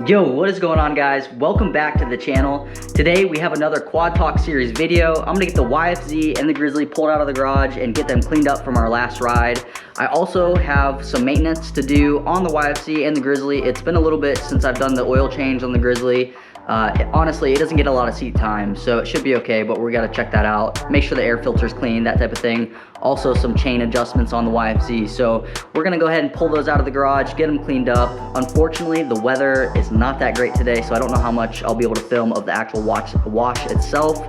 Yo, what is going on, guys? Welcome back to the channel. Today we have another Quad Talk series video. I'm gonna get the YFZ and the Grizzly pulled out of the garage and get them cleaned up from our last ride. I also have some maintenance to do on the YFZ and the Grizzly. It's been a little bit since I've done the oil change on the Grizzly. Honestly, it doesn't get a lot of seat time, so it should be okay, but we gotta check that out. Make sure the air filter's clean, that type of thing. Also some chain adjustments on the YFZ. So we're gonna go ahead and pull those out of the garage, get them cleaned up. Unfortunately, the weather is not that great today, so I don't know how much I'll be able to film of the actual wash itself.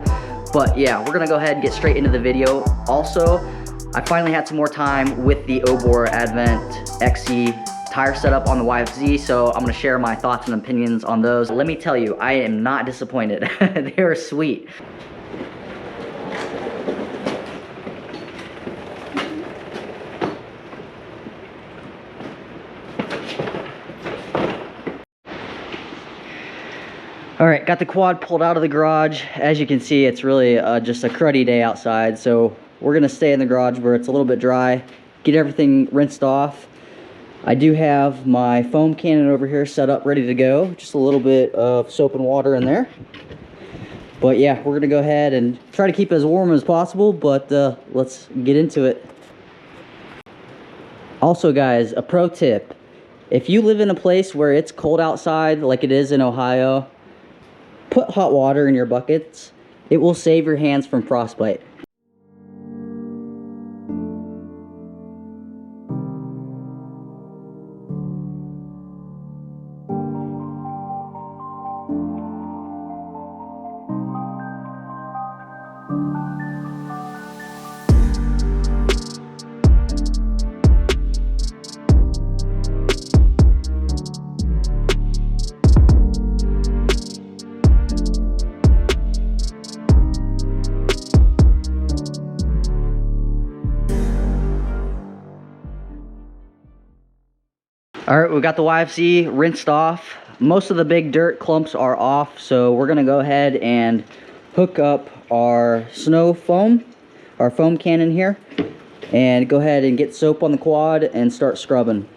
But yeah, we're gonna go ahead and get straight into the video. Also, I finally had some more time with the OBOR Advent XC tire setup on the YFZ, so I'm gonna share my thoughts and opinions on those. Let me tell you, I am not disappointed. They are sweet. All right, got the quad pulled out of the garage. As you can see, it's really just a cruddy day outside, so we're gonna stay in the garage where it's a little bit dry, get everything rinsed off. I do have my foam cannon over here set up, ready to go. Just a little bit of soap and water in there. But yeah, we're gonna go ahead and try to keep it as warm as possible, but let's get into it. Also guys, a pro tip. If you live in a place where it's cold outside, like it is in Ohio, put hot water in your buckets. It will save your hands from frostbite. All right, we got the YFZ rinsed off. Most of the big dirt clumps are off, so we're gonna go ahead and hook up our snow foam, our foam cannon here, and go ahead and get soap on the quad and start scrubbing.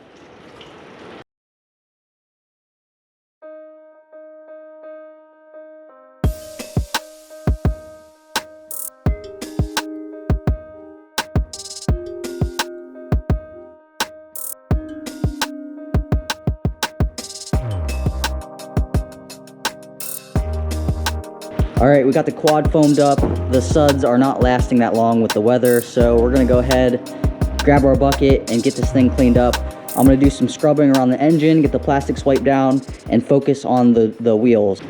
All right, we got the quad foamed up. The suds are not lasting that long with the weather, so we're gonna go ahead, grab our bucket, and get this thing cleaned up. I'm gonna do some scrubbing around the engine, get the plastics wiped down, and focus on the wheels.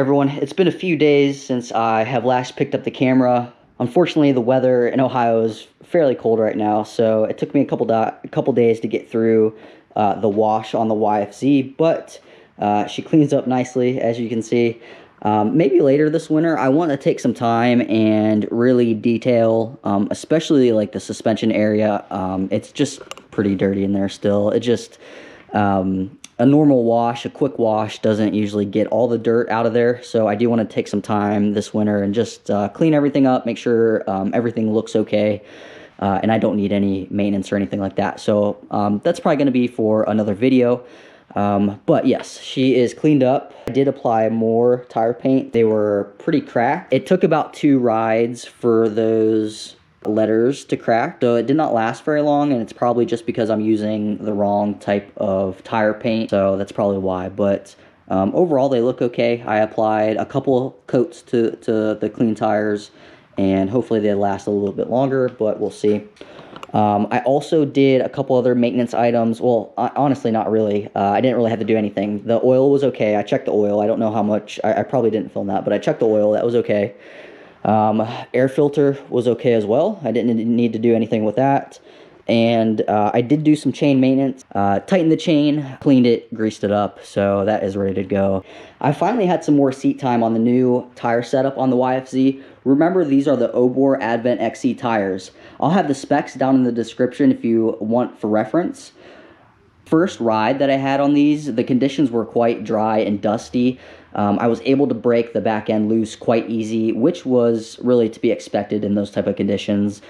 everyone, it's been a few days since I have last picked up the camera. Unfortunately, the weather in Ohio is fairly cold right now, so it took me a couple days to get through the wash on the YFZ, but she cleans up nicely, as you can see. Maybe later this winter, I want to take some time and really detail, especially like the suspension area. It's just pretty dirty in there still. It just, a normal wash, a quick wash, doesn't usually get all the dirt out of there. So I do want to take some time this winter and just clean everything up, make sure everything looks okay. And I don't need any maintenance or anything like that. So that's probably going to be for another video. But yes, she is cleaned up. I did apply more tire paint. They were pretty cracked. It took about 2 rides for those letters to crack, so it did not last very long, and it's probably just because I'm using the wrong type of tire paint, so that's probably why. But overall, they look okay. I applied a couple coats to the clean tires, and hopefully they last a little bit longer, but we'll see. I also did a couple other maintenance items. Well, honestly, not really. I didn't really have to do anything. The oil was okay. I checked the oil. I don't know how much. I probably didn't film that, but I checked the oil. That was okay. Air filter was okay as well. I didn't need to do anything with that. And I did do some chain maintenance. Tightened the chain, cleaned it, greased it up, so that is ready to go. I finally had some more seat time on the new tire setup on the YFZ. Remember, these are the OBOR Advent XC tires. I'll have the specs down in the description if you want for reference. First ride that I had on these, the conditions were quite dry and dusty. I was able to break the back end loose quite easy, which was really to be expected in those type of conditions.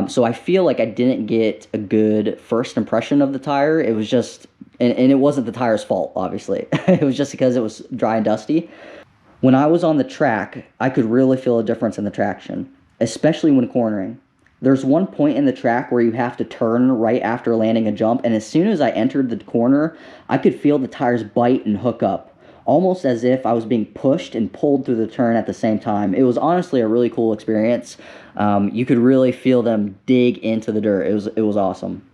So I feel like I didn't get a good first impression of the tire. It was just, and it wasn't the tire's fault, obviously. It was just because it was dry and dusty. When I was on the track, I could really feel a difference in the traction, especially when cornering. There's one point in the track where you have to turn right after landing a jump, and as soon as I entered the corner, I could feel the tires bite and hook up, almost as if I was being pushed and pulled through the turn at the same time. It was honestly a really cool experience. You could really feel them dig into the dirt. It was awesome.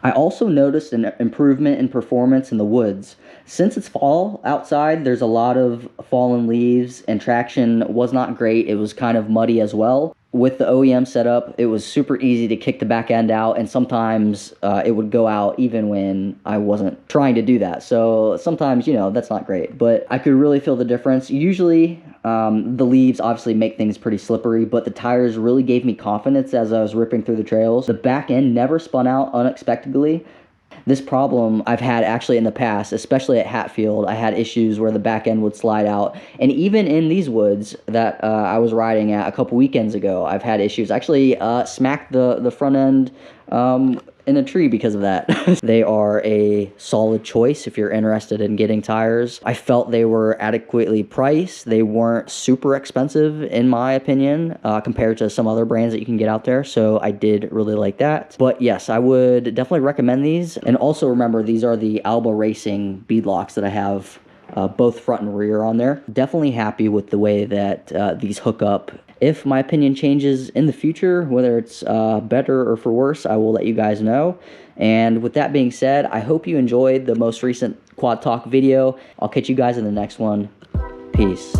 I also noticed an improvement in performance in the woods. Since it's fall outside, there's a lot of fallen leaves, and traction was not great. It was kind of muddy as well. With the OEM setup, it was super easy to kick the back end out, and sometimes it would go out even when I wasn't trying to do that. So sometimes, you know, that's not great, but I could really feel the difference. Usually, the leaves obviously make things pretty slippery, but the tires really gave me confidence as I was ripping through the trails. The back end never spun out unexpectedly. This problem I've had actually in the past, especially at Hatfield. I had issues where the back end would slide out. And even in these woods that I was riding at a couple weekends ago, I've had issues. Actually smacked the front end in a tree because of that. They are a solid choice if you're interested in getting tires. I felt they were adequately priced. They weren't super expensive in my opinion compared to some other brands that you can get out there. So I did really like that. But yes, I would definitely recommend these. And also remember, these are the Alba Racing bead locks that I have both front and rear on there. Definitely happy with the way that these hook up. If my opinion changes in the future, whether it's better or for worse, I will let you guys know. And with that being said, I hope you enjoyed the most recent Quad Talk video. I'll catch you guys in the next one. Peace.